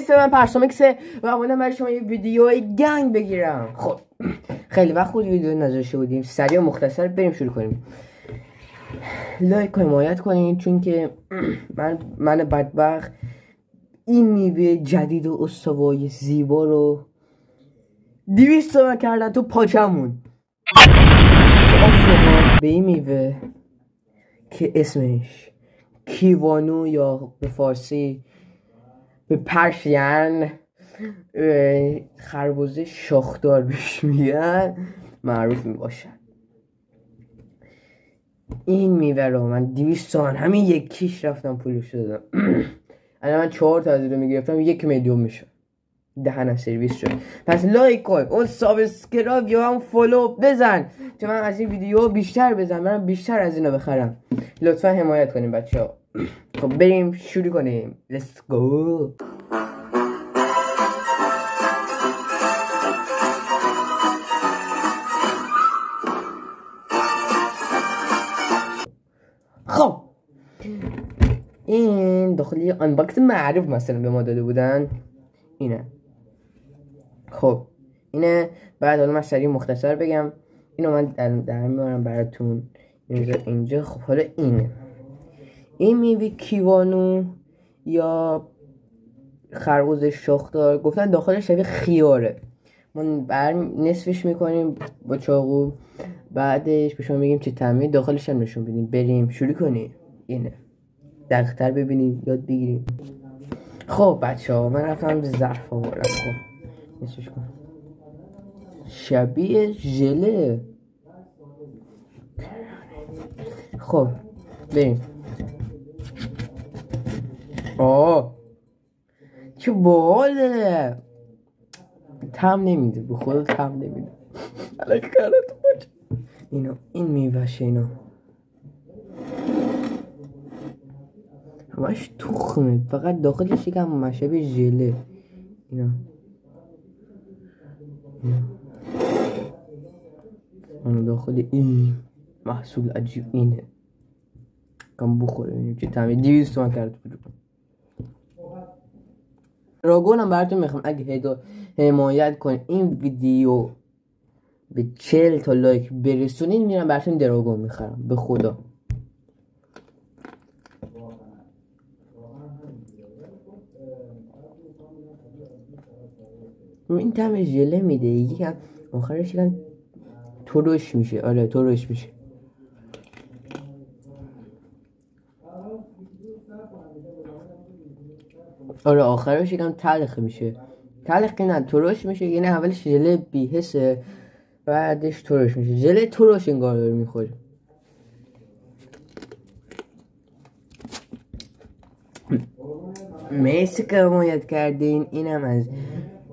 اسم من پرسامکسه و اومدم برای شما یه ویدیو گنگ بگیرم. خب خیلی وقت بود ویدیو نذاشته بودیم، سریع و مختصر بریم شروع کنیم. لایک و حمایت کنین چون که من بدبخت این میوه جدید و استوای زیبا رو 200 تومن کردن تو پاچمون آفریقا. به این میوه که اسمش کیوانو یا به فارسی به پرشین خربزه شاخدار بهش میگن معروف میباشن. این میوه رو من 200 تومن همین یکیش رفتم پولش دادم. الان من 4 تا از این رو میگرفتم 1 میلیون میشه. دهن سرویس شد. پس لایک کن، اون سابسکرایب یا هم فالو بزن چون من از این ویدیو بیشتر بزنم، من بیشتر از اینا بخرم. لطفا حمایت کنیم بچه‌ها. خب بریم شروع کنیم. Let's go. خب این داخلی آنباکس معروف مثلا به ما داده بودن اینه. خب اینه. بعد حالا من سریع مختصر بگم اینو من در میارم براتون اینجا. خب حالا این میوه کیوانو یا خربزه شاخدار گفتن داخلش شبیه خیاره. ما نصفش میکنیم با چاقو، بعدش به شما میگیم چه طعمی، داخلش هم نشون بدیم. بریم شروع کنیم. اینه دقیق‌تر ببینید یاد بگیریم. خب بچه‌ها من رفتم ظرف آوردم. خب نصفش کن شبیه ژله. خب بریم. چه باحاله. طعم نمیده، به خدا طعم نمیده. الکی کردم تو باشه. این میوهشه. اینا همش تخمه، فقط داخلش یکم مشابه ژله. اینا اون داخل این محصول عجیب اینه. کم بخوره ببینیم چه طعمی. 200 تومن کرد. راگونم براتون میخوام اگه حمایت کنین این ویدیو به 40 تا لایک برسونین میرم براتون دراگون میخرم به خدا. این طعم ژله میده، یکم آخرش یکم ترش میشه. آره ترش میشه. آره آخرش یکم تلخ میشه. تلخ که نه ترش میشه، یعنی اولش ژله بی‌حسه بعدش ترش میشه. ژله ترش انگار داره میخوره. مرسی که حمایت کردین. اینم از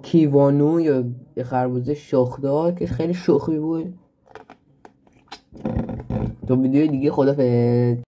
کیوانو یا خربزه شاخدار که خیلی شوخی بود. تو ویدیو دیگه خدافظ.